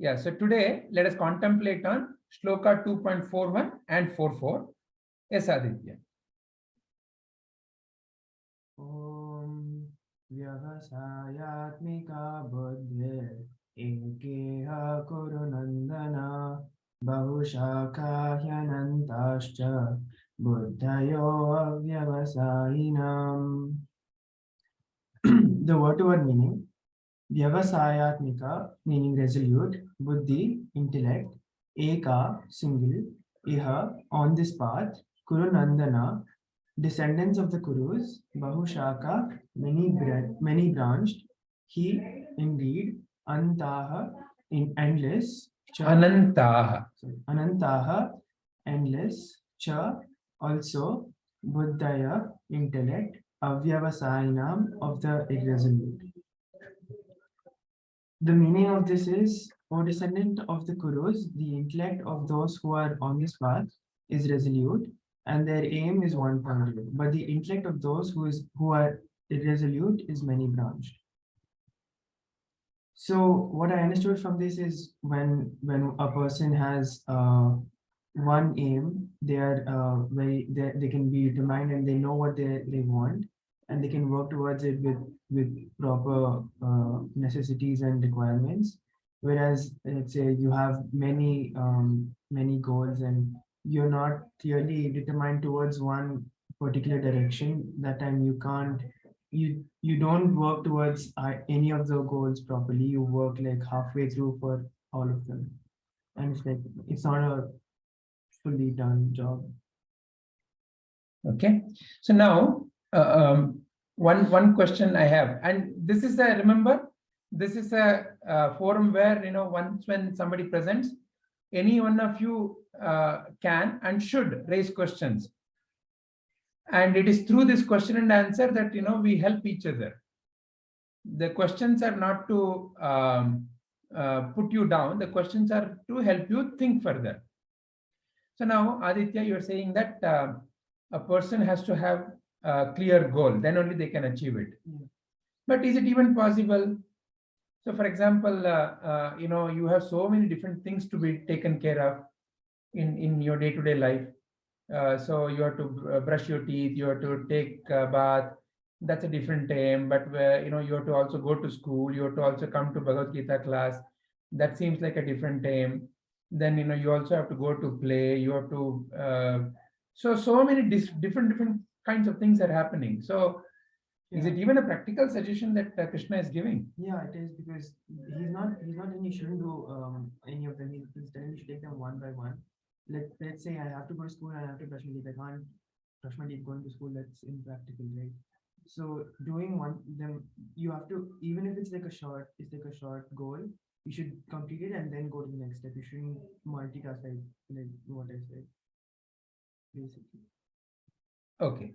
Yeah, so today let us contemplate on Shloka 2.41 and 44. Yes, Aditya. Om Vyavasayatmika Buddhe Ekeha Kurunandana Bahushakahyanantascha Buddhayo Avyavasayinam. The word-to-word meaning: Vyavasayatmika, meaning resolute, Buddhi, intellect, Eka, single, Iha, on this path, Kurunandana, descendants of the Kurus, Bahushaka, many branched, He, indeed, Antaha, in endless, Cha, Anantaha. Anantaha, endless, Cha, also, Buddhaya, intellect, Avyavasayanam, of the irresolute. The meaning of this is, O descendant of the Kurus, the intellect of those who are on this path is resolute, and their aim is one-pointed. But the intellect of those who are irresolute is many-branched. So what I understood from this is, when a person has one aim, they are they can be determined and they know what they want, and they can work towards it with proper necessities and requirements. Whereas, let's say you have many goals and you're not clearly determined towards one particular direction, that time you can't you don't work towards any of the goals properly. You work like halfway through for all of them, and it's like it's not a fully done job. Okay, so now one question I have, and this is a, remember, this is a forum where, once when somebody presents, any one of you can and should raise questions, and it is through this question and answer that we help each other. The questions are not to put you down. The questions are to help you think further. So now, Aditya, you're saying that a person has to have a clear goal, then only they can achieve it. Yeah. But is it even possible? So, for example, you have so many different things to be taken care of in your day-to-day life. So you have to brush your teeth, you have to take a bath. That's a different aim. But you have to also go to school. You have to also come to Bhagavad Gita class. That seems like a different aim. Then you also have to go to play. You have to so many different kinds of things are happening. So is it even a practical suggestion that Krishna is giving? Yeah, it is, because he's not saying you shouldn't do any of them. He's telling you should take them one by one. Let's say I have to go to school and I have to brush my teeth. I can't brush my teeth going to school. That's impractical, right? So doing one them, you have to, even if it's like a short goal, you should complete it and then go to the next step. You shouldn't multitask like what I said, basically. Okay.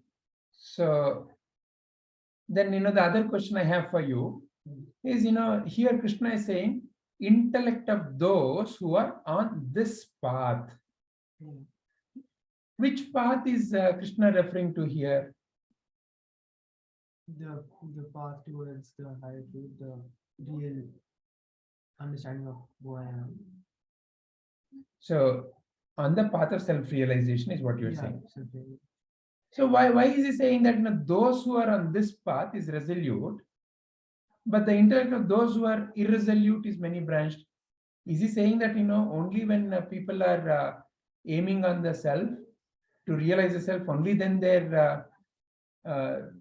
So then the other question I have for you is, here Krishna is saying intellect of those who are on this path. Which path is Krishna referring to here? The path towards the higher truth, the real understanding of who I am. So on the path of self-realization is what you're saying. Certainly. So why is he saying that those who are on this path is resolute, but the intellect of those who are irresolute is many branched? Is he saying that only when people are aiming on the self to realize the self, only then they're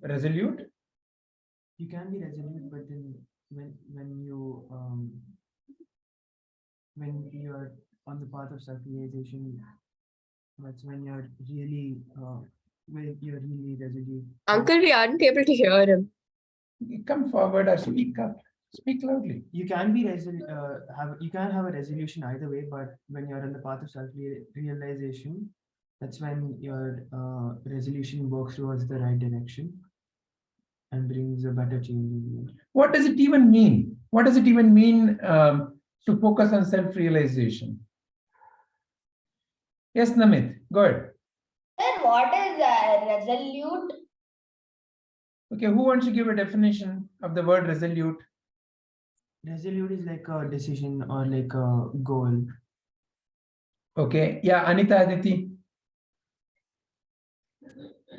resolute? You can be resolute, but then when you're on the path of self-realization, that's when you're really resolute. Uncle, we aren't able to hear him. Come forward or speak up. Speak loudly. You can be you can have a resolution either way, but when you're on the path of self-realization, that's when your resolution works towards the right direction and brings a better change in you. What does it even mean? What does it even mean to focus on self-realization? Yes, Namit, go ahead. Then what is resolute? Okay, who wants to give a definition of the word resolute? Resolute is like a decision or like a goal. Okay, yeah, Anita, Aditi.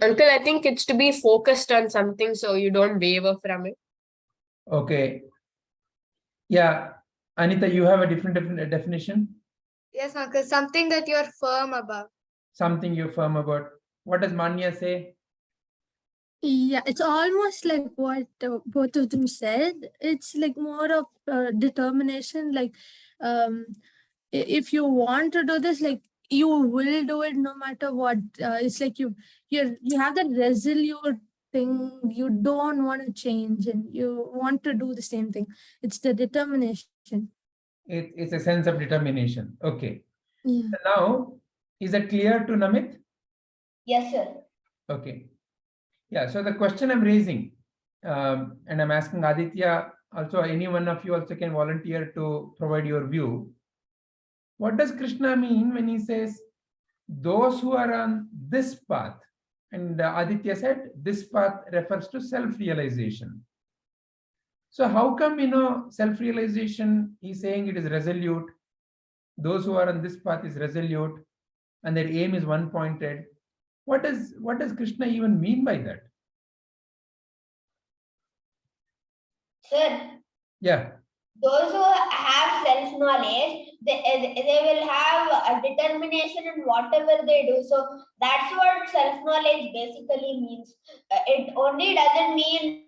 Uncle, I think it's to be focused on something so you don't waver from it. Okay, yeah, Anita, you have a different definition. Yes, uncle, something that you're firm about. Something you're firm about. What does Manya say? Yeah, it's almost like what both of them said. It's like more of determination. Like, if you want to do this, like you will do it no matter what. It's like you have that resolute thing. You don't want to change, and you want to do the same thing. It's the determination. It's a sense of determination. Okay. Yeah. So now, is that clear to Namit? Yes, sir. Okay. Yeah, so the question I'm raising, and I'm asking Aditya, also any one of you also can volunteer to provide your view. What does Krishna mean when he says, those who are on this path? And Aditya said, this path refers to self-realization. So how come, self-realization, he's saying it is resolute. Those who are on this path is resolute, and their aim is one-pointed. What does Krishna even mean by that? Sir, Yeah. those who have self-knowledge, they will have a determination in whatever they do. So that's what self-knowledge basically means. It only doesn't mean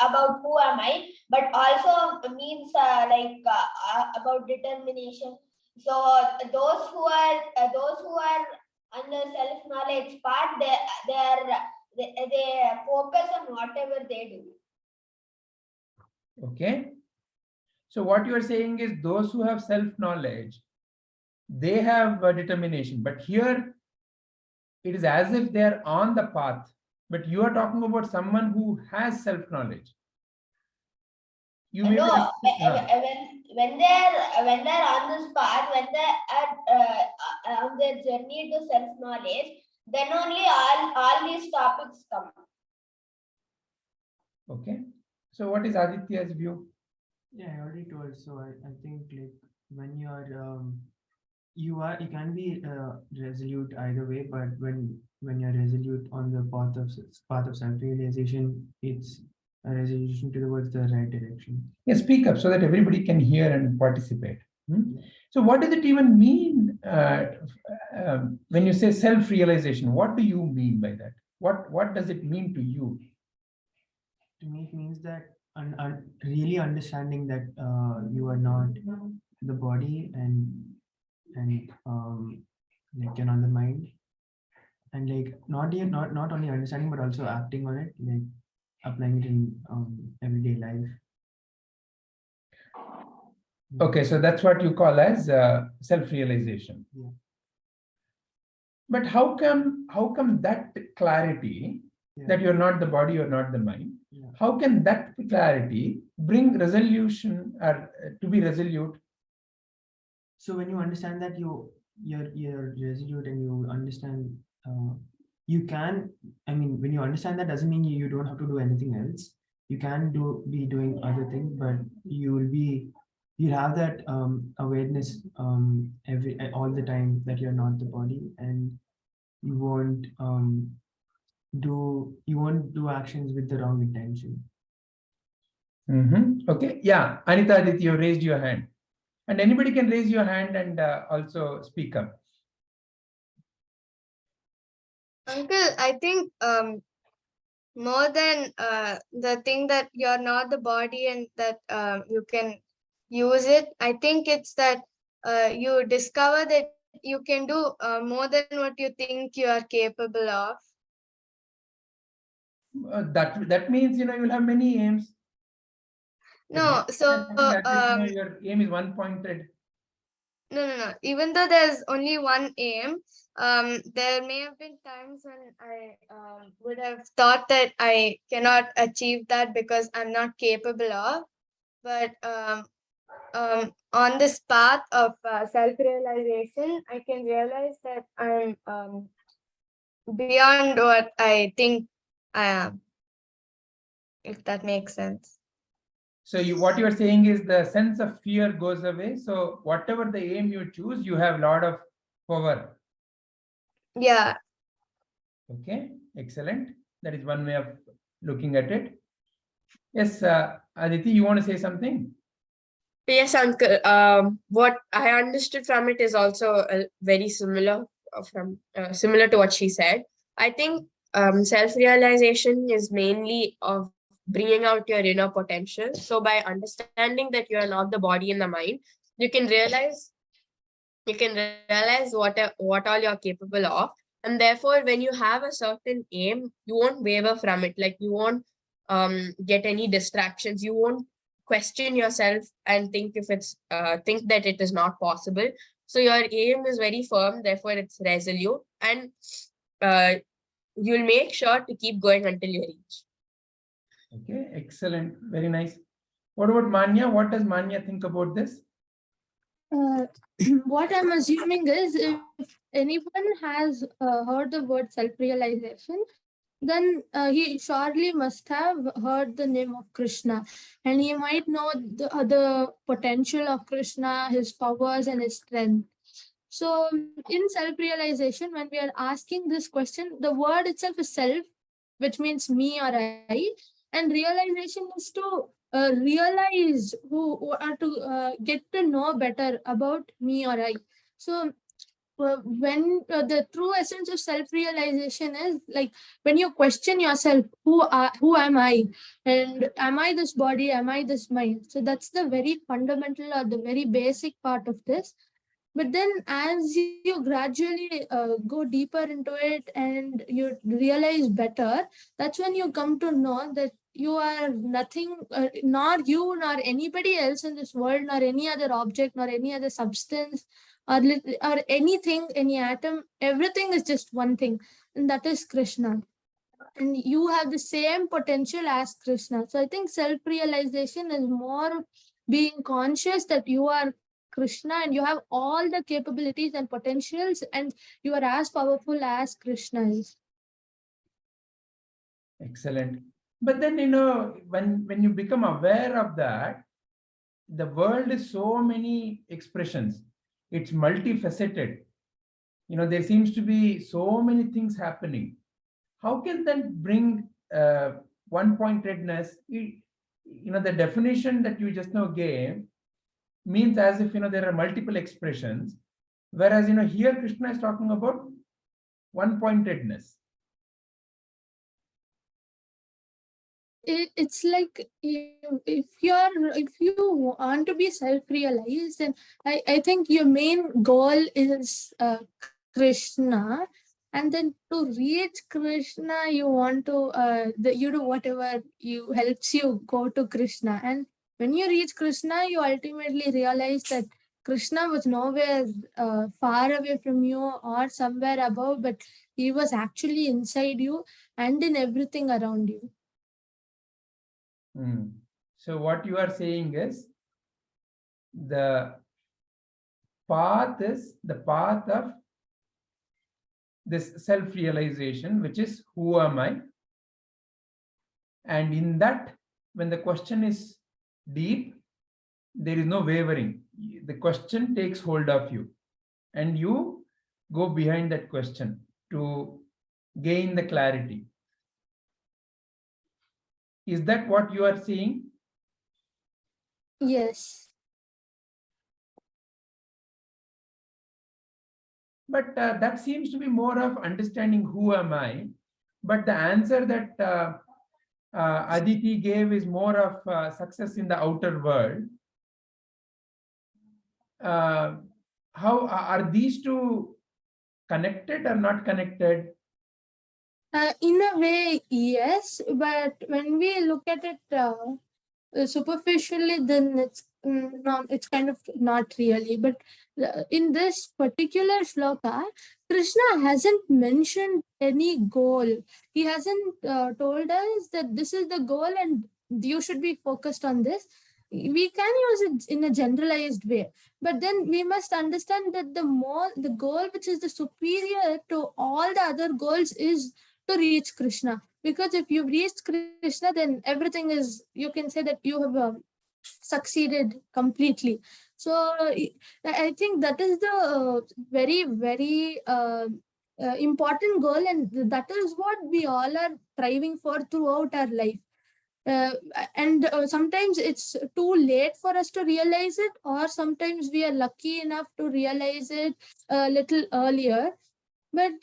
about who am I, but also means about determination. So those who are on the self-knowledge part, they focus on whatever they do. Okay. So what you are saying is those who have self-knowledge, they have a determination. But here, it is as if they are on the path. But you are talking about someone who has self-knowledge. You may No, be, when they're on this path, when they are on their journey to self-knowledge, then only all these topics come. okay. So what is Aditya's view? Yeah, I already told. So I think like when you can be resolute either way, but when you're resolute on the path of self-realization, it's a resolution towards the right direction. Yeah, speak up so that everybody can hear and participate. So what does it even mean when you say self-realization? What do you mean by that? What does it mean to you? To me, it means that really understanding that you are not the body and like you're not the mind, and like not only understanding but also acting on it, like applying it in everyday life. Okay, so that's what you call as self-realization. Yeah. But how come that clarity Yeah. that you're not the body, you're not the mind, Yeah. how can that clarity bring resolution or to be resolute? So when you understand that you're resolute and you understand, you can, I mean, when you understand that doesn't mean you don't have to do anything else. You can be doing other things, but you'll have that awareness all the time that you're not the body, and you won't do actions with the wrong intention. Okay, yeah, Anita, Aditi, you raised your hand, and anybody can raise your hand and also speak up. Uncle, I think more than the thing that you're not the body and that you can use it, I think it's that you discover that you can do more than what you think you are capable of. That means you'll have many aims. No, so Your aim is one-pointed. no. Even though there's only one aim, there may have been times when I would have thought that I cannot achieve that because I'm not capable of. But on this path of self-realization, I can realize that I'm beyond what I think I am, if that makes sense. So what you are saying is the sense of fear goes away. So whatever the aim you choose, you have a lot of power. Yeah. Okay, excellent. That is one way of looking at it. Yes, Aditi, you want to say something? Yes, uncle. What I understood from it is also very similar similar to what she said. I think self-realization is mainly of bringing out your inner potential. So by understanding that you are not the body and the mind, you can realize what all you're capable of, and therefore when you have a certain aim, you won't waver from it. Like you won't get any distractions. You won't question yourself and think that it is not possible. So your aim is very firm, therefore it's resolute, and uh, you'll make sure to keep going until you reach. Okay, excellent. Very nice. What about Manya? What does Manya think about this? What I'm assuming is if anyone has heard the word self-realization, then he surely must have heard the name of Krishna, and he might know the potential of Krishna, his powers and his strength. So in self-realization, when we are asking this question, the word itself is self, which means me or I, and realization is to realize who or to get to know better about me or I. So when the true essence of self-realization is like when you question yourself, who am I, and am I this body, am I this mind? So that's the very fundamental or the very basic part of this. But then as you gradually go deeper into it and you realize better, that's when you come to know that you are nothing, nor you nor anybody else in this world, nor any other object, nor any other substance, or anything, any atom. Everything is just one thing, and that is Krishna. And you have the same potential as Krishna. So I think self-realization is more being conscious that you are Krishna and you have all the capabilities and potentials, and you are as powerful as Krishna is. Excellent. But then, when you become aware of that, the world is so many expressions. It's multifaceted. There seems to be so many things happening. How can that bring one-pointedness? The definition that you just now gave means as if there are multiple expressions, whereas here Krishna is talking about one-pointedness. It's like if you want to be self-realized, then I think your main goal is Krishna, and then to reach Krishna you want to you do whatever you helps you go to Krishna. And when you reach Krishna, you ultimately realize that Krishna was nowhere far away from you or somewhere above, but he was actually inside you and in everything around you. So what you are saying is the path of this self-realization, which is who am I? And in that, when the question is deep, there is no wavering. The question takes hold of you, and you go behind that question to gain the clarity. Is that what you are seeing? Yes. But that seems to be more of understanding who am I. But the answer that Aditi gave is more of success in the outer world. How are these two connected or not connected? In a way, yes, but when we look at it superficially, then it's kind of not really. But in this particular shloka, Krishna hasn't mentioned any goal. He hasn't told us that this is the goal and you should be focused on this. We can use it in a generalized way, but then we must understand that the goal which is the superior to all the other goals is to reach Krishna. Because if you've reached Krishna, then everything is, you can say that you have succeeded completely. So I think that is the very, very important goal, and that is what we all are striving for throughout our life. And sometimes it's too late for us to realize it, or sometimes we are lucky enough to realize it a little earlier. But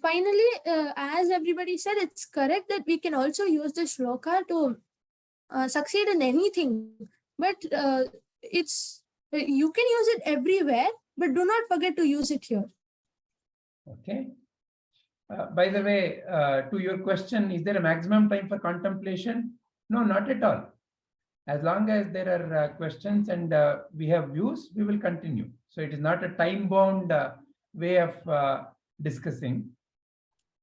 finally, as everybody said, it's correct that we can also use the shloka to succeed in anything. But it's you can use it everywhere, but do not forget to use it here. Okay. By the way, to your question, is there a maximum time for contemplation? No, not at all. As long as there are questions and we have views, we will continue. So it is not a time-bound way of discussing.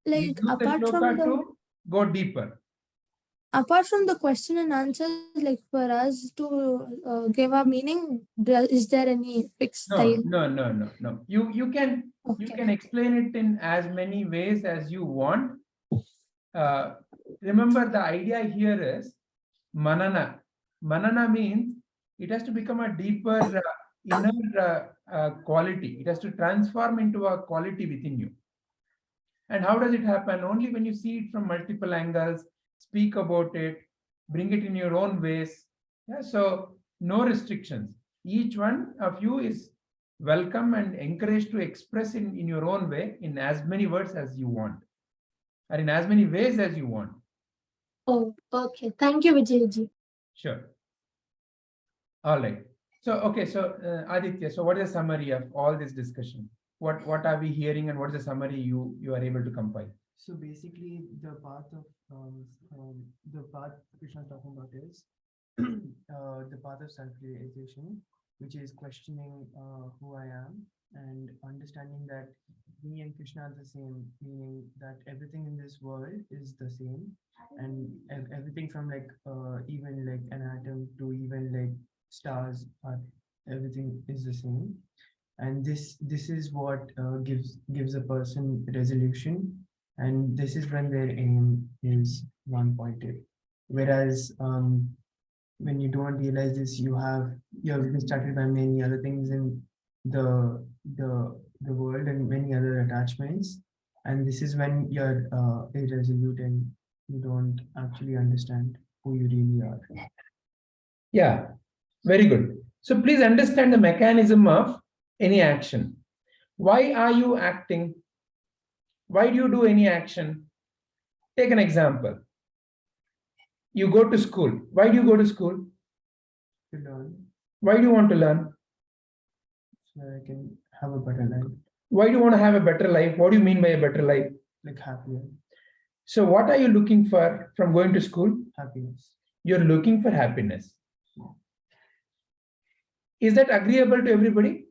We Like use the apart from shloka the to go deeper. apart from the question and answers, like for us to give a meaning, is there any fixed No, time? no. You can Okay. explain it in as many ways as you want. Remember, the idea here is manana. Manana means it has to become a deeper inner quality. It has to transform into a quality within you. And how does it happen? Only when you see it from multiple angles, speak about it, bring it in your own ways. Yeah, so no restrictions. Each one of you is welcome and encouraged to express in your own way, in as many words as you want, or in as many ways as you want. Oh, okay. Thank you, Vijayji. Sure. All right. So, okay. So, Aditya, so what is the summary of all this discussion? What are we hearing, and what is the summary you are able to compile? So basically, the path Krishna is talking about is the path of self-realization, which is questioning who I am and understanding that me and Krishna are the same, meaning that everything in this world is the same, and everything from like even like an atom to even like stars, everything is the same. And this is what gives a person resolution, and this is when their aim is one pointed. Whereas when you don't realize this, you're distracted by many other things in the world and many other attachments, and this is when you're irresolute and you don't actually understand who you really are. Yeah, very good. So please understand the mechanism of any action. Why are you acting? Why do you do any action? Take an example. You go to school. Why do you go to school? To learn, Why do you want to learn? so I can have a better life, Why do you want to have a better life? What do you mean by a better life? like happier, So what are you looking for from going to school? happiness. You're looking for happiness. Is that agreeable to everybody?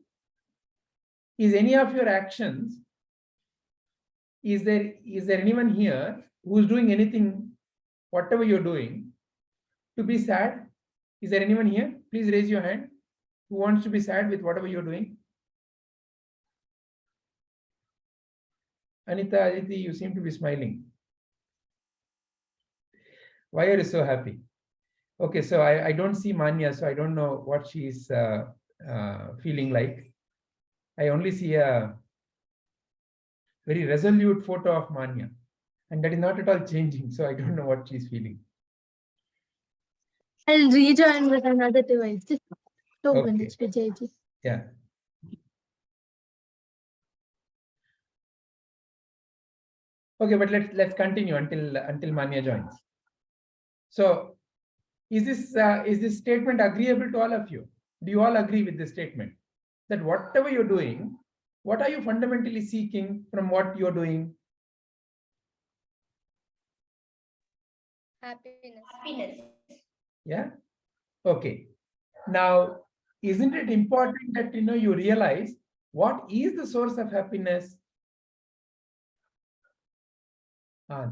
Is any of your actions, is there anyone here who's doing anything, whatever you're doing, to be sad? Is there anyone here? Please raise your hand who wants to be sad with whatever you're doing. Anita, Aditi, you seem to be smiling. Why are you so happy? Okay, so I don't see Manya, so I don't know what she's feeling like. I only see a very resolute photo of Manya, and that is not at all changing, so I don't know what she's feeling. I'll rejoin with another device. Just 2 Okay. minutes, Vijayji. Yeah. Okay, but let's continue until Manya joins. So, is this statement agreeable to all of you? Do you all agree with this statement? That whatever you're doing, what are you fundamentally seeking from what you're doing? Happiness. Yeah. Okay. Now, isn't it important that you realize what is the source of happiness?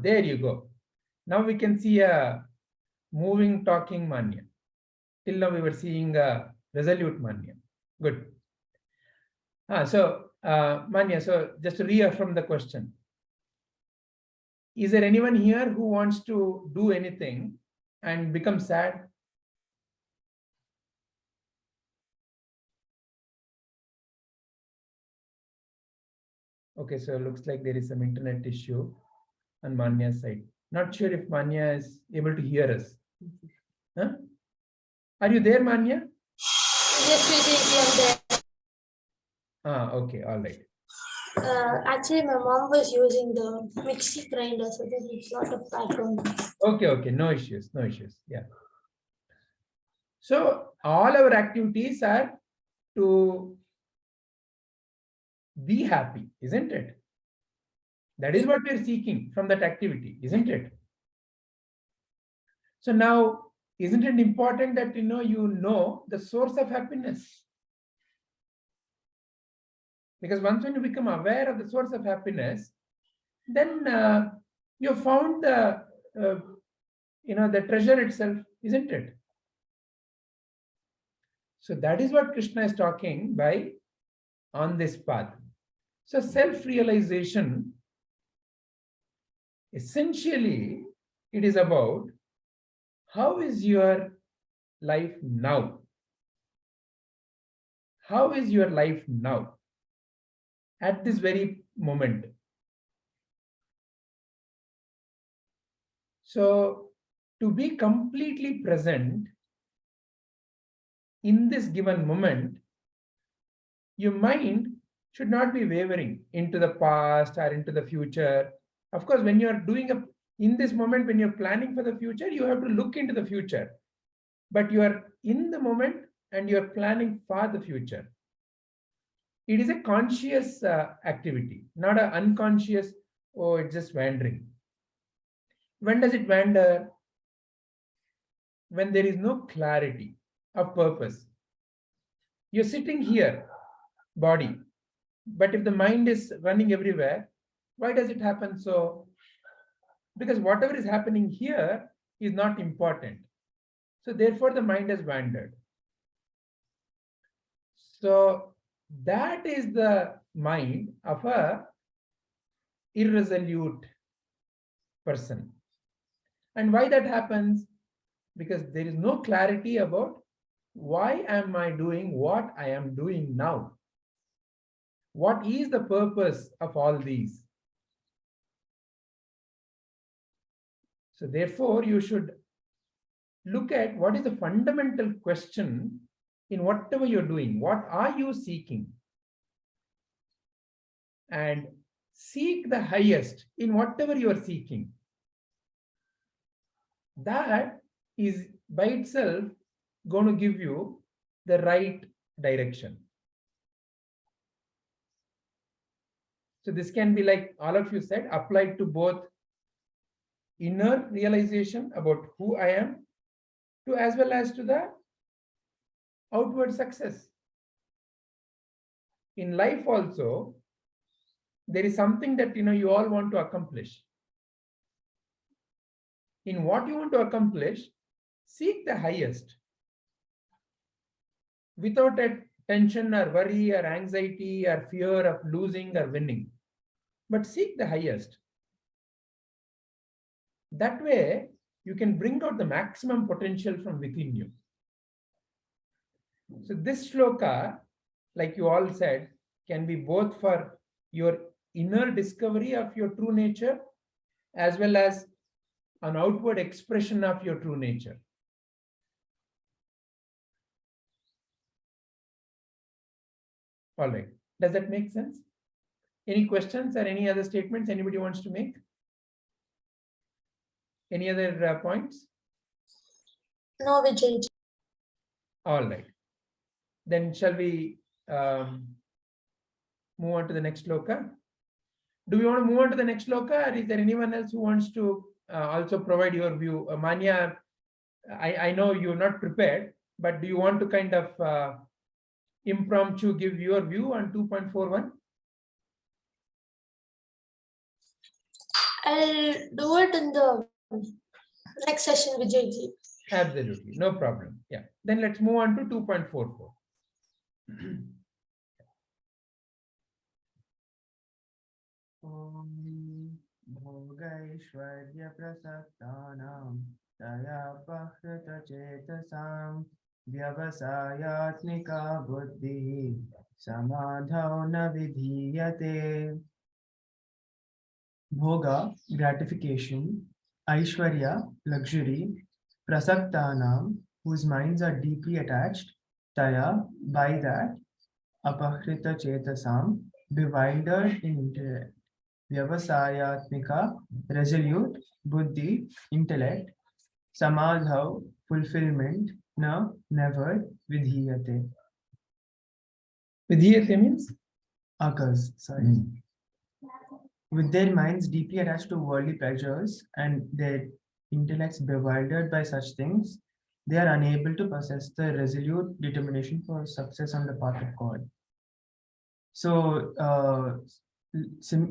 There you go. Now we can see a moving, talking Manya. Till now we were seeing a resolute Manya. Good. Manya, so just to reaffirm the question. Is there anyone here who wants to do anything and become sad? Okay, so it looks like there is some internet issue on Manya's side. Not sure if Manya is able to hear us. Huh? Are you there, Manya? Yes, Vijay, I'm there. Ah, okay, all right. Actually, my mom was using the mixie grinder, so there's a lot of background. Okay, okay, no issues, no issues. Yeah. So all our activities are to be happy, isn't it? That is what we're seeking from that activity, isn't it? So now, isn't it important that you know the source of happiness? Because once when you become aware of the source of happiness, then you found the the treasure itself, isn't it? So that is what Krishna is talking by on this path. So self-realization, essentially, it is about how is your life now? How is your life now? At this very moment. So to be completely present in this given moment, your mind should not be wavering into the past or into the future. Of course, when you are in this moment, when you're planning for the future, you have to look into the future. But you are in the moment and you are planning for the future. It is a conscious activity, not an unconscious, oh, it's just wandering. When does it wander? When there is no clarity of purpose. You're sitting here, body, but if the mind is running everywhere, why does it happen so? Because whatever is happening here is not important. So therefore the mind has wandered. So that is the mind of a irresolute person. And why that happens? Because there is no clarity about why am I doing what I am doing now? What is the purpose of all these? So therefore, you should look at what is the fundamental question in whatever you're doing. What are you seeking? And seek the highest in whatever you are seeking. That is by itself going to give you the right direction. So this can be, like all of you said, applied to both inner realization about who I am, to as well as to the outward success. In life also, there is something that you all want to accomplish. In what you want to accomplish, seek the highest without a tension or worry or anxiety or fear of losing or winning, but seek the highest. That way you can bring out the maximum potential from within you. So this shloka, like you all said, can be both for your inner discovery of your true nature as well as an outward expression of your true nature. All right. Does that make sense? Any questions or any other statements anybody wants to make? Any other points? No, Vijay. All right. Then shall we move on to the next shloka? Do we want to move on to the next shloka, or is there anyone else who wants to also provide your view? Manya, I know you're not prepared, but do you want to kind of impromptu give your view on 2.41? I'll do it in the next session, Vijay. Absolutely, no problem. Yeah, then let's move on to 2.44. Om bhogaisvaryaprasaktanam daya chetasam vyavasayatmika buddhi samadhau na vidhiyate bhoga, gratification, aishwarya, luxury, prasaktanam, whose minds are deeply attached, taya, by that, apahrita chetasam, bewildered in intellect, vyavasayatmika, resolute, buddhi, intellect, samadhav, fulfillment, na, never, vidhiyate, Vidhiyate means? occurs, sorry. With their minds deeply attached to worldly pleasures and their intellects bewildered by such things, they are unable to possess the resolute determination for success on the path of God. So,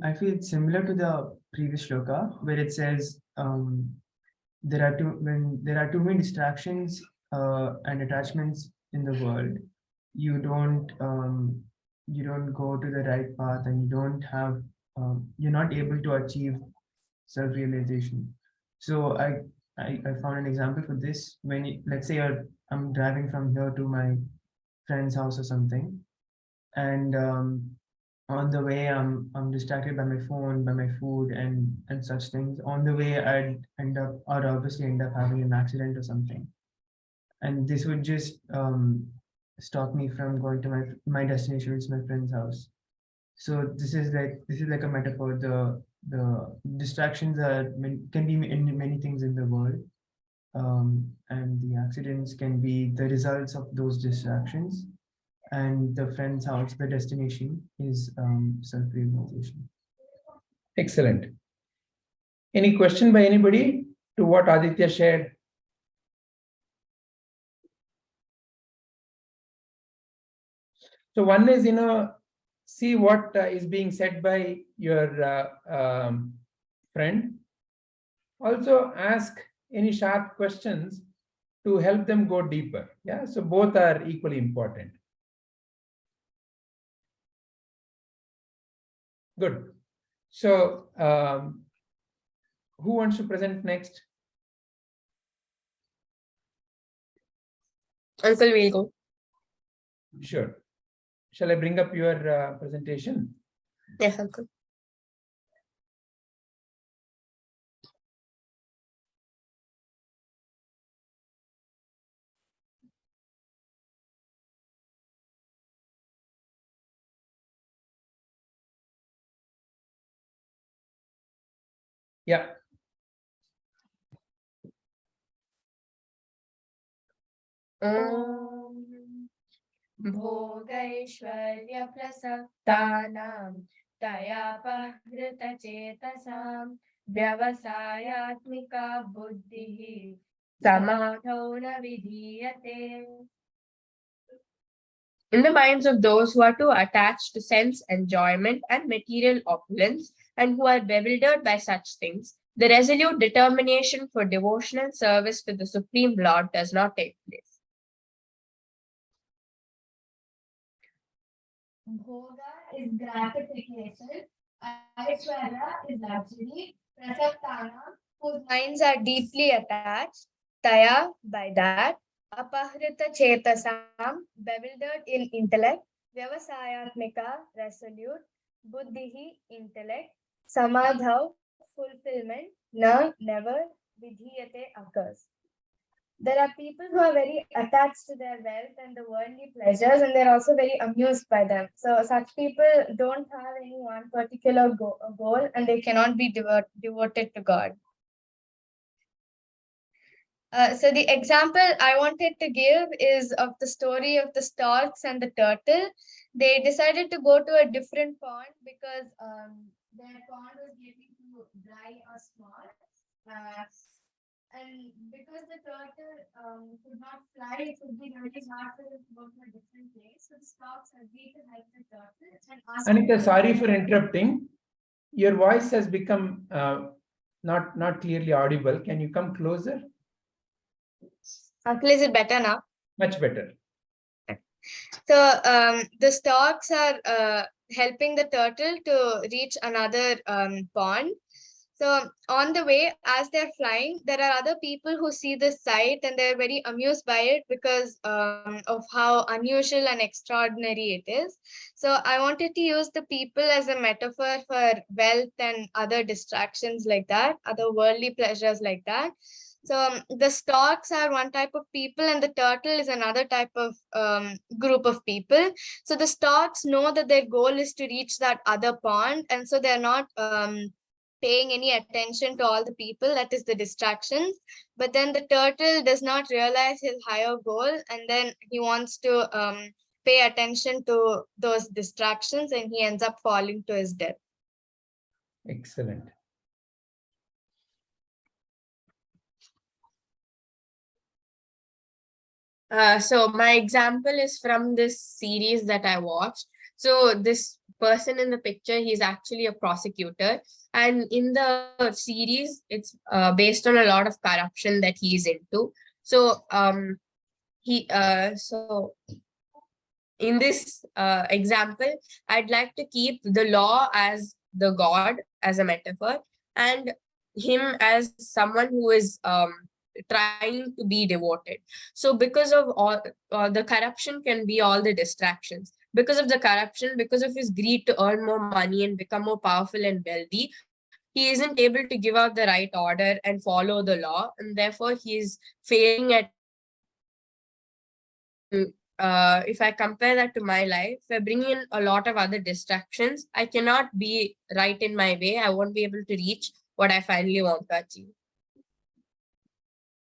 I feel it's similar to the previous shloka where it says when there are too many distractions and attachments in the world, you don't go to the right path, and you're not able to achieve self-realization. So I found an example for this. Let's say I'm driving from here to my friend's house or something, and on the way I'm distracted by my phone, by my food, and such things. On the way I'd obviously end up having an accident or something, and this would just stop me from going to my destination, which is my friend's house. So this is like a metaphor. The distractions can be in many things in the world, and the accidents can be the results of those distractions. And the friend's house, the destination, is self-realization. Excellent. Any question by anybody to what Aditya shared? So one is, see what is being said by your friend. Also ask any sharp questions to help them go deeper. Yeah, so both are equally important. Good. So who wants to present next? Uncle will go. Sure. Shall I bring up your presentation? Yes, Uncle. Yeah. भोगैश्वर्यप्रसक्तानां तयापहृतचेतसां व्यवसायात्मिका बुद्धिः समाधौ न विधीयते. In the minds of those who are too attached to sense enjoyment and material opulence, and who are bewildered by such things, the resolute determination for devotional service to the Supreme Lord does not take place. Bhoga is gratification, Aishwarya is luxury, Prasaktanam, whose minds are deeply attached, Taya, by that, Apahrita Chetasam, bewildered in intellect, Vyavasayatmika, resolute, Buddhihi, intellect, Samadhav, fulfillment, Na, never, Vidhiyate, occurs. There are people who are very attached to their wealth and the worldly pleasures, and they're also very amused by them. So such people don't have any one particular goal, and they cannot be devoted to God. So the example I wanted to give is of the story of the storks and the turtle. They decided to go to a different pond because their pond was getting too dry or small. And because the turtle could not fly, it would be really hard for them to go to a different place. So the storks agreed to help the turtle and asked. Anita, sorry for interrupting. Your voice has become not clearly audible. Can you come closer? Uncle, is it better now? Much better. So the storks are helping the turtle to reach another pond. So on the way, as they're flying, there are other people who see this sight and they're very amused by it because of how unusual and extraordinary it is. So I wanted to use the people as a metaphor for wealth and other distractions like that, other worldly pleasures like that. So the storks are one type of people and the turtle is another type of group of people. So the storks know that their goal is to reach that other pond, and so they're not paying any attention to all the people, that is the distractions. But then the turtle does not realize his higher goal, and then he wants to pay attention to those distractions, and he ends up falling to his death. Excellent. So my example is from this series that I watched. So this person in the picture, he's actually a prosecutor, and in the series, it's based on a lot of corruption that he's into. So so in this example, I'd like to keep the law as the God, as a metaphor, and him as someone who is trying to be devoted. So because of all the corruption can be all the distractions. Because of the corruption, because of his greed to earn more money and become more powerful and wealthy, he isn't able to give out the right order and follow the law, and therefore he is failing at. If I compare that to my life, if I bring in a lot of other distractions, I cannot be right in my way. I won't be able to reach what I finally want to achieve.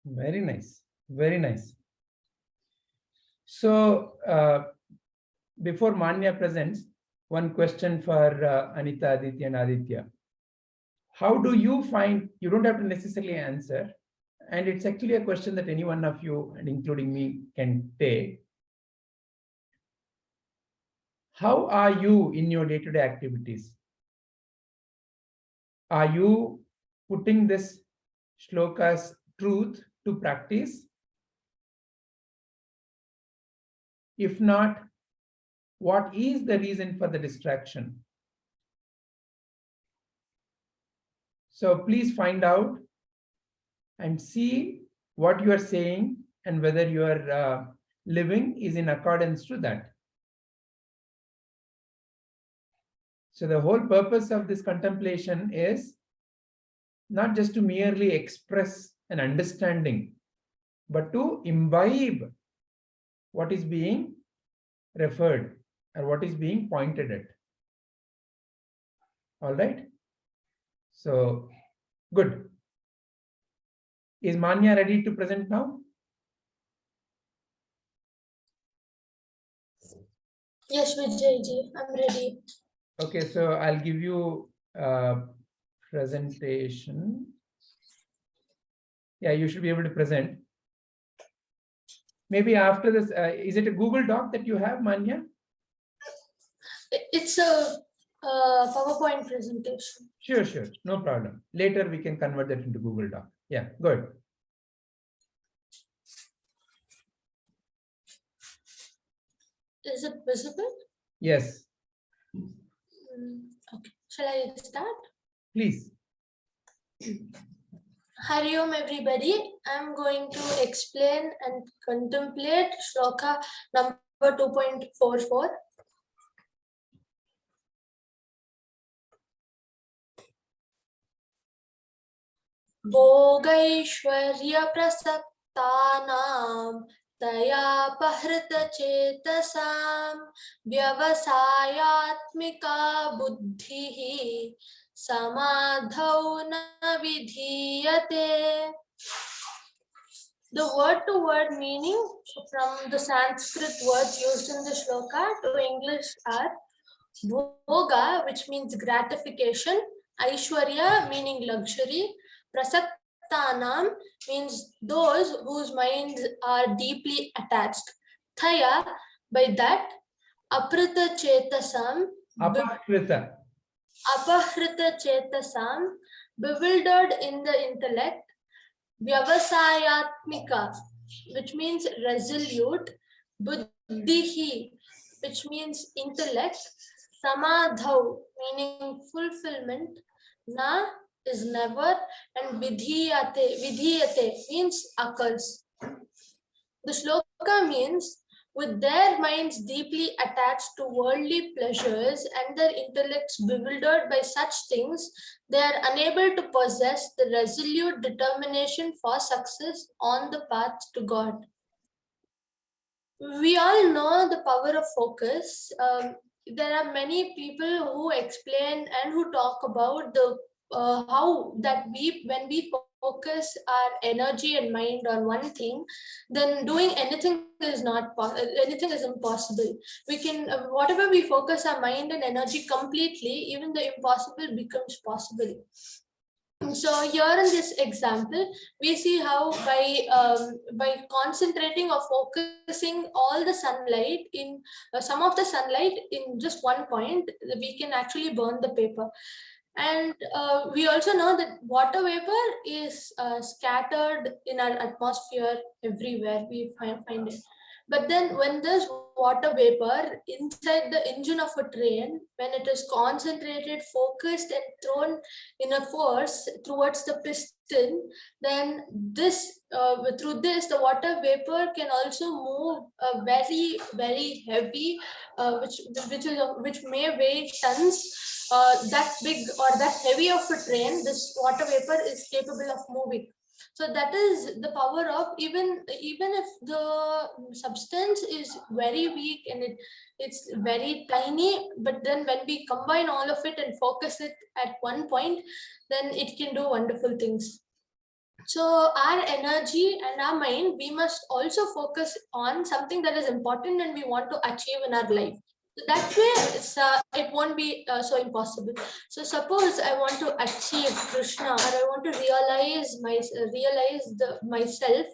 Very nice. Very nice. So before Manya presents, one question for Anita, Aditya, and Aditya. How do you find, you don't have to necessarily answer, and it's actually a question that any one of you, and including me, can take. How are you in your day-to-day activities? Are you putting this shloka's truth to practice? If not, what is the reason for the distraction? So please find out and see what you are saying and whether your living is in accordance to that. So the whole purpose of this contemplation is not just to merely express an understanding, but to imbibe what is being referred or what is being pointed at. All right. So good. Is Manya ready to present now? Yes, Vijayji, I'm ready. Okay, so I'll give you presentation. Yeah, you should be able to present. Maybe after this, is it a Google Doc that you have, Manya? It's a PowerPoint presentation. Sure, sure, no problem. Later we can convert that into Google Doc. Yeah, good. Is it visible? Yes, Okay. Shall I start? please. Hari Om everybody. I'm going to explain and contemplate shloka number 2.44. Bhogaisvaryaprasaktanam तयापहृतचेतसां व्यवसायात्मिका बुद्धिः समाधौ न विधीयते. The word-to-word meaning from the Sanskrit words used in the shloka to English are bhoga, which means gratification, aishwarya meaning luxury, prasaktanam means those whose minds are deeply attached, thaya by that, aprita chetasam apahrita chetasam bewildered in the intellect, vyavasayatmika which means resolute, buddhihi which means intellect, samadhau meaning fulfillment, na is never, and vidhiyate means occurs. The shloka means, with their minds deeply attached to worldly pleasures and their intellects bewildered by such things, they are unable to possess the resolute determination for success on the path to God. We all know the power of focus. There are many people who explain and who talk about the how that when we focus our energy and mind on one thing, then doing anything is anything is impossible. We can whatever we focus our mind and energy completely, even the impossible becomes possible. So here in this example, we see how by concentrating or focusing all the sunlight in some of the sunlight in just one point, we can actually burn the paper. And we also know that water vapor is scattered in our atmosphere everywhere. We find it. But then when there's water vapor inside the engine of a train, when it is concentrated, focused, and thrown in a force towards the piston, then through this the water vapor can also move very very heavy, which may weigh tons. That big or that heavy of a train, this water vapor is capable of moving. So that is the power of, even if the substance is very weak and it's very tiny, but then when we combine all of it and focus it at one point, then it can do wonderful things. So our energy and our mind, we must also focus on something that is important and we want to achieve in our life. That way it won't be so impossible. So suppose I want to achieve Krishna, or I want to realize myself,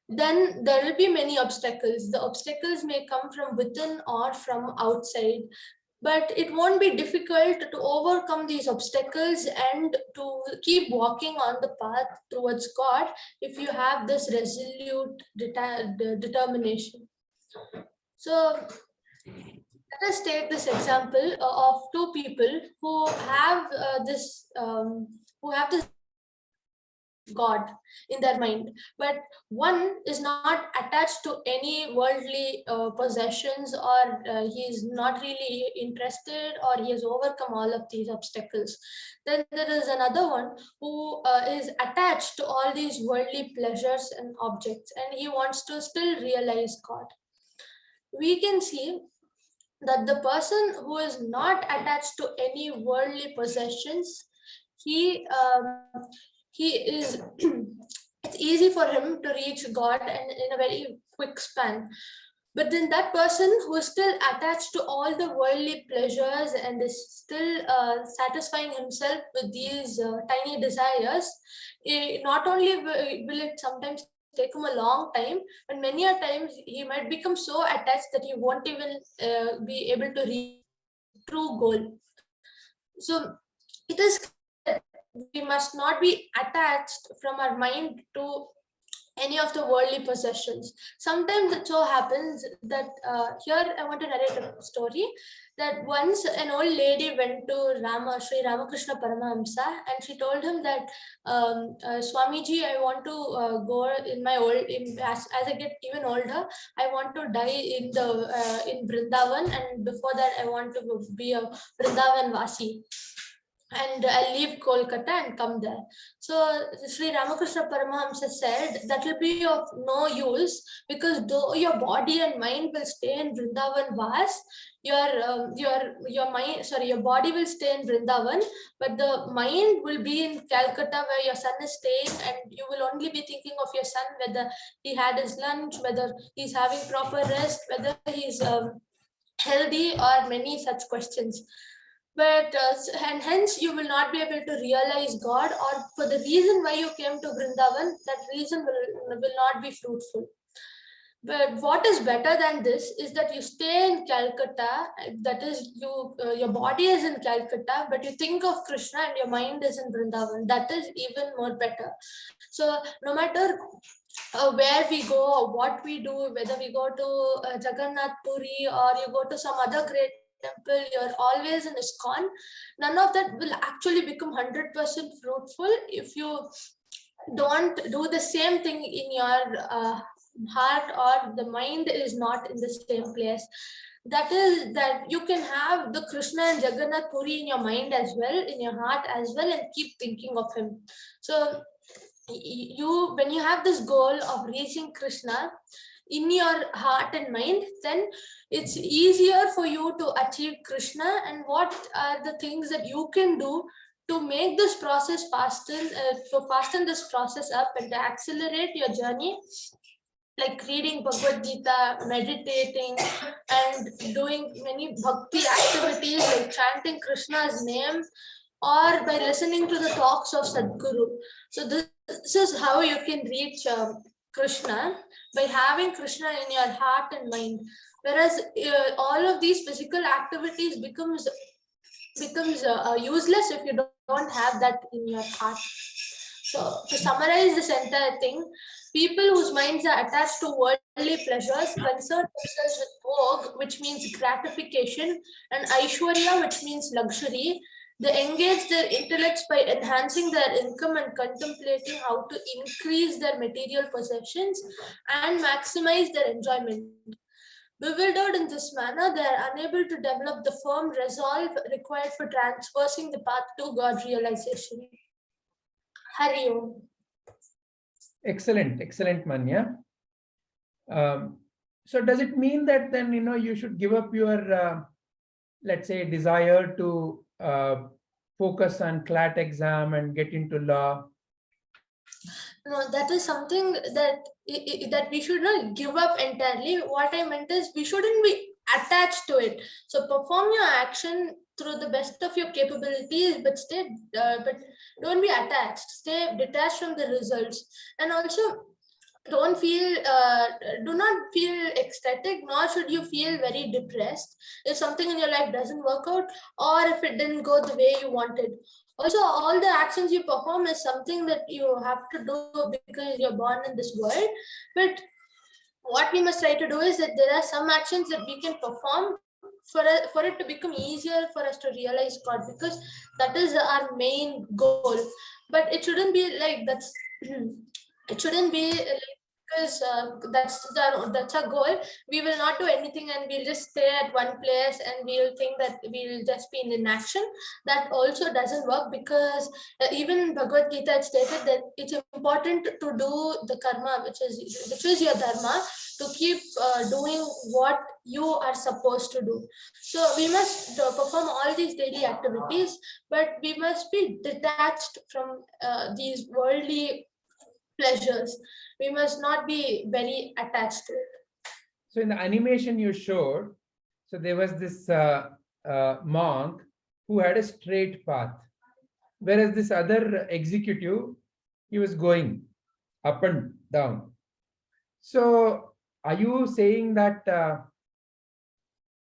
then there will be many obstacles. The obstacles may come from within or from outside, but it won't be difficult to overcome these obstacles and to keep walking on the path towards God if you have this resolute determination. So let us take this example of two people who have this God in their mind, but one is not attached to any worldly possessions, or he is not really interested, or he has overcome all of these obstacles. Then there is another one who is attached to all these worldly pleasures and objects, and he wants to still realize God. We can see that the person who is not attached to any worldly possessions, he is it's easy for him to reach God and in a very quick span. But then that person who is still attached to all the worldly pleasures and is still satisfying himself with these tiny desires, not only will it sometimes take him a long time, but many a times he might become so attached that he won't even be able to reach true goal. So it is, we must not be attached from our mind to any of the worldly possessions. Sometimes it so happens that here I want to narrate a story, that once an old lady went to Sri Ramakrishna Paramahamsa, and she told him that Swamiji, I want to go in my as I get even older, I want to die in Vrindavan, and before that I want to be a Vrindavan Vasi, and I'll leave Kolkata and come there. So Sri Ramakrishna Paramahamsa said that will be of no use, because though your body and mind will stay in Vrindavan Vas, your body will stay in Vrindavan, but the mind will be in Calcutta where your son is staying, and you will only be thinking of your son, whether he had his lunch, whether he's having proper rest, whether he's healthy, or many such questions. But and hence you will not be able to realize God, or for the reason why you came to Vrindavan, that reason will not be fruitful. But what is better than this is that you stay in Calcutta, that is, your body is in Calcutta, but you think of Krishna and your mind is in Vrindavan. That is even more better. So no matter where we go or what we do, whether we go to Jagannath Puri or you go to some other great temple, you're always in ISKCON, none of that will actually become 100% fruitful if you don't do the same thing in your heart, or the mind is not in the same place. That is that you can have the Krishna and Jagannath Puri in your mind as well, in your heart as well, and keep thinking of him. So you, when you have this goal of reaching Krishna in your heart and mind, then it's easier for you to achieve Krishna. And what are the things that you can do to make this process fasten this process up and to accelerate your journey, like reading Bhagavad Gita, meditating, and doing many bhakti activities like chanting Krishna's name, or by listening to the talks of Sadguru. So this is how you can reach Krishna, by having Krishna in your heart and mind. Whereas all of these physical activities becomes useless if you don't have that in your heart. So to summarize this entire thing, people whose minds are attached to worldly pleasures concern themselves with bhog, which means gratification, and aishwarya, which means luxury. They engage their intellects by enhancing their income and contemplating how to increase their material possessions and maximize their enjoyment. Bewildered in this manner, they are unable to develop the firm resolve required for traversing the path to God realization. Hari Om. Excellent, excellent, Manya. So does it mean that then, you should give up your, let's say, desire to focus on CLAT exam and get into law? No, that is something that that we should not give up entirely. What I meant is we shouldn't be attached to it. So perform your action through the best of your capabilities, but but don't be attached. Stay detached from the results, and also don't feel do not feel ecstatic, nor should you feel very depressed if something in your life doesn't work out, or if it didn't go the way you wanted. Also, all the actions you perform is something that you have to do because you're born in this world. But what we must try to do is that there are some actions that we can perform for it to become easier for us to realize God, because that is our main goal. But it shouldn't be like that's it shouldn't be like, because that's our goal. We will not do anything and we'll just stay at one place and we'll think that we'll just be in inaction. That also doesn't work, because even Bhagavad Gita had stated that it's important to do the karma, which is your dharma, to keep doing what you are supposed to do. So we must perform all these daily activities, but we must be detached from these worldly pleasures. We must not be very attached to it. So in the animation you showed, so there was this monk who had a straight path, whereas this other executive, he was going up and down. So are you saying that to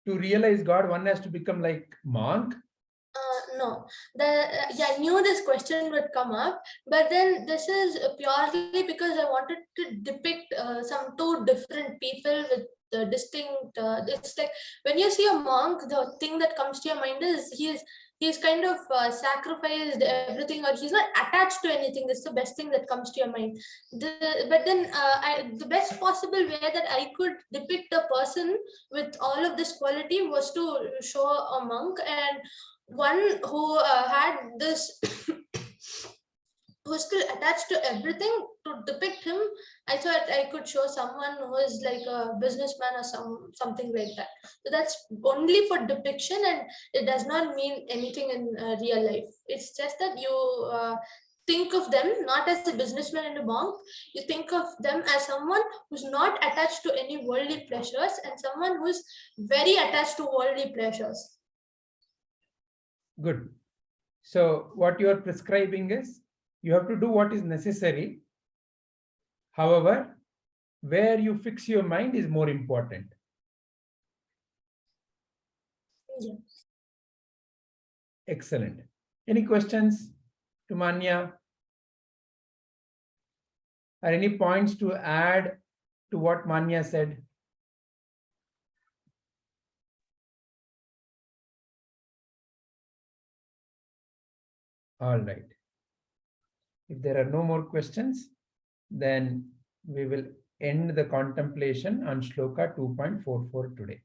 realize God, one has to become like monk? No, I knew this question would come up, but then this is purely because I wanted to depict some two different people with distinct. It's like when you see a monk, the thing that comes to your mind is he's kind of sacrificed everything, or he's not attached to anything. That's the best thing that comes to your mind. But then the best possible way that I could depict a person with all of this quality was to show a monk, and one who had this who's still attached to everything. To depict him, I thought I could show someone who is like a businessman or something like that. So that's only for depiction, and it does not mean anything in real life. It's just that you think of them not as a businessman and a monk. You think of them as someone who's not attached to any worldly pleasures, and someone who's very attached to worldly pleasures. Good. So what you are prescribing is you have to do what is necessary. However, where you fix your mind is more important. Yeah. Excellent. Any questions to Manya? Or any points to add to what Manya said? All right. If there are no more questions, then we will end the contemplation on Shloka 2.44 today.